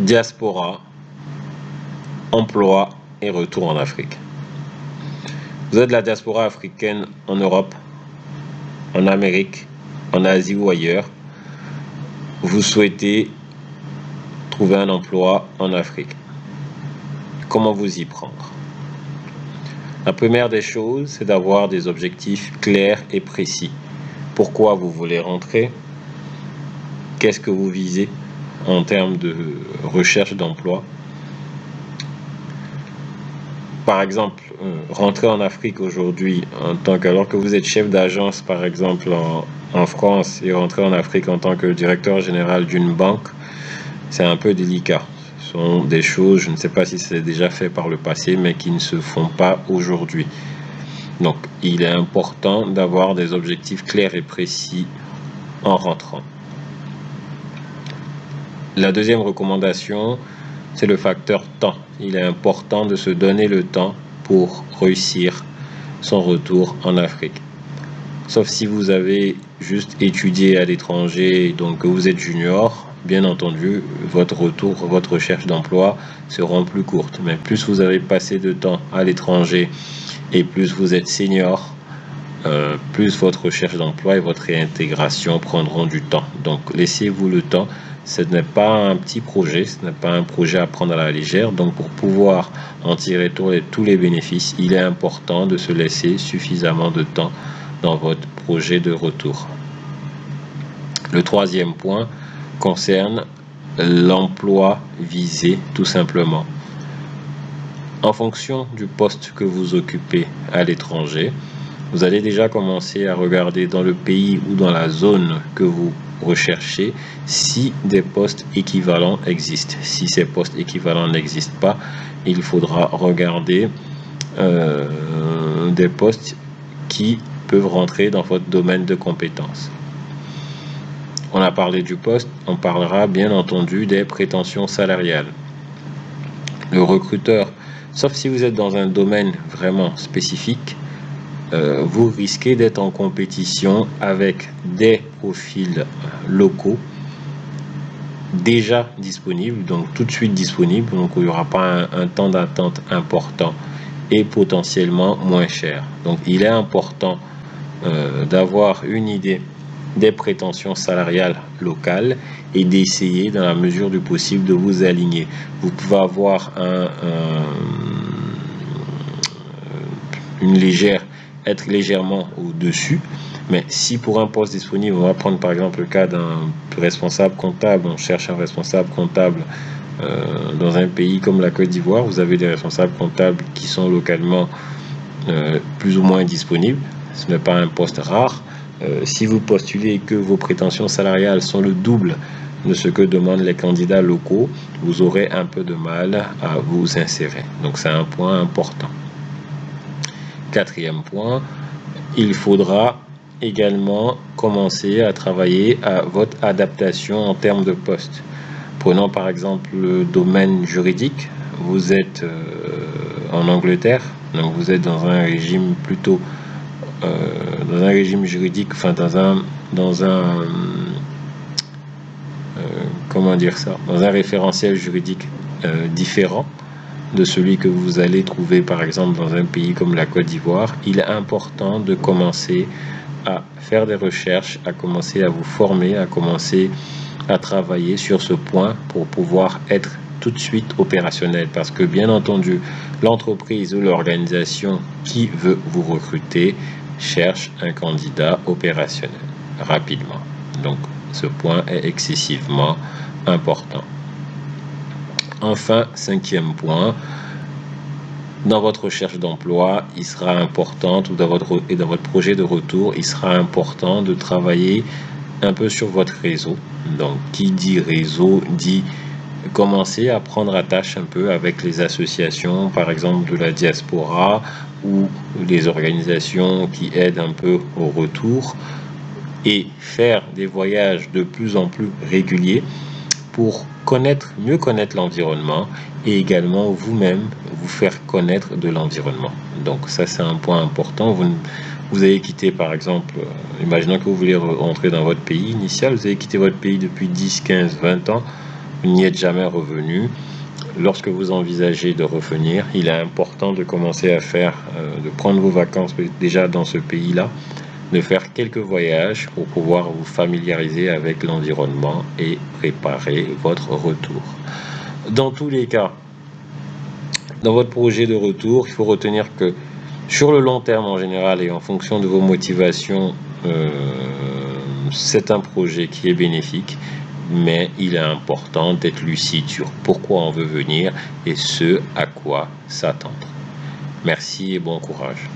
diaspora, emploi et retour en Afrique. Vous êtes de la diaspora africaine en Europe, en Amérique, en Asie ou ailleurs. Vous souhaitez trouver un emploi en Afrique. Comment vous y prendre? La première des choses, c'est d'avoir des objectifs clairs et précis. Pourquoi vous voulez rentrer? Qu'est-ce que vous visez en termes de recherche d'emploi? Par exemple, rentrer en Afrique aujourd'hui, alors que vous êtes chef d'agence, par exemple, en France, et rentrer en Afrique en tant que directeur général d'une banque, c'est un peu délicat. Ce sont des choses, je ne sais pas si c'est déjà fait par le passé, mais qui ne se font pas aujourd'hui. Donc, il est important d'avoir des objectifs clairs et précis en rentrant. La deuxième recommandation, c'est le facteur temps. Il est important de se donner le temps pour réussir son retour en Afrique. Sauf si vous avez juste étudié à l'étranger, donc que vous êtes junior, bien entendu, votre retour, votre recherche d'emploi seront plus courtes. Mais plus vous avez passé de temps à l'étranger et plus vous êtes senior, plus votre recherche d'emploi et votre réintégration prendront du temps. Donc, laissez-vous le temps. Ce n'est pas un petit projet, ce n'est pas un projet à prendre à la légère. Donc, pour pouvoir en tirer tous les bénéfices, il est important de se laisser suffisamment de temps dans votre projet de retour. Le troisième point concerne l'emploi visé, tout simplement. En fonction du poste que vous occupez à l'étranger, vous allez déjà commencer à regarder dans le pays ou dans la zone que vous recherchez si des postes équivalents existent. Si ces postes équivalents n'existent pas, il faudra regarder des postes qui peuvent rentrer dans votre domaine de compétences. On a parlé du poste, on parlera bien entendu des prétentions salariales. Le recruteur, sauf si vous êtes dans un domaine vraiment spécifique, vous risquez d'être en compétition avec des profils locaux déjà disponibles, donc tout de suite disponibles, donc il n'y aura pas un temps d'attente important et potentiellement moins cher. Donc il est important d'avoir une idée des prétentions salariales locales et d'essayer dans la mesure du possible de vous aligner. Vous pouvez avoir être légèrement au-dessus, mais si pour un poste disponible, on va prendre par exemple le cas d'un responsable comptable, on cherche un responsable comptable dans un pays comme la Côte d'Ivoire, vous avez des responsables comptables qui sont localement plus ou moins disponibles, ce n'est pas un poste rare. Si vous postulez que vos prétentions salariales sont le double de ce que demandent les candidats locaux, vous aurez un peu de mal à vous insérer. Donc c'est un point important. Quatrième point, il faudra également commencer à travailler à votre adaptation en termes de poste. Prenons par exemple le domaine juridique. Vous êtes en Angleterre, donc vous êtes dans un régime plutôt dans un régime juridique, enfin dans un dans un référentiel juridique différent de celui que vous allez trouver par exemple dans un pays comme la Côte d'Ivoire. Il est important de commencer à faire des recherches, à commencer à vous former, à commencer à travailler sur ce point pour pouvoir être tout de suite opérationnel, parce que bien entendu l'entreprise ou l'organisation qui veut vous recruter cherche un candidat opérationnel rapidement. Donc ce point est excessivement important. Enfin, cinquième point, dans votre recherche d'emploi, il sera important, ou dans votre projet de retour, il sera important de travailler un peu sur votre réseau. Donc, qui dit réseau, dit commencer à prendre attache un peu avec les associations, par exemple de la diaspora, ou les organisations qui aident un peu au retour, et faire des voyages de plus en plus réguliers pour mieux connaître l'environnement et également vous-même vous faire connaître de l'environnement. Donc ça, c'est un point important. Vous avez quitté, par exemple, imaginons que vous voulez rentrer dans votre pays initial, vous avez quitté votre pays depuis 10, 15, 20 ans, vous n'y êtes jamais revenu. Lorsque vous envisagez de revenir, il est important de commencer à de prendre vos vacances déjà dans ce pays-là, de faire quelques voyages pour pouvoir vous familiariser avec l'environnement et préparer votre retour. Dans tous les cas, dans votre projet de retour, il faut retenir que sur le long terme en général et en fonction de vos motivations, c'est un projet qui est bénéfique, mais il est important d'être lucide sur pourquoi on veut venir et ce à quoi s'attendre. Merci et bon courage.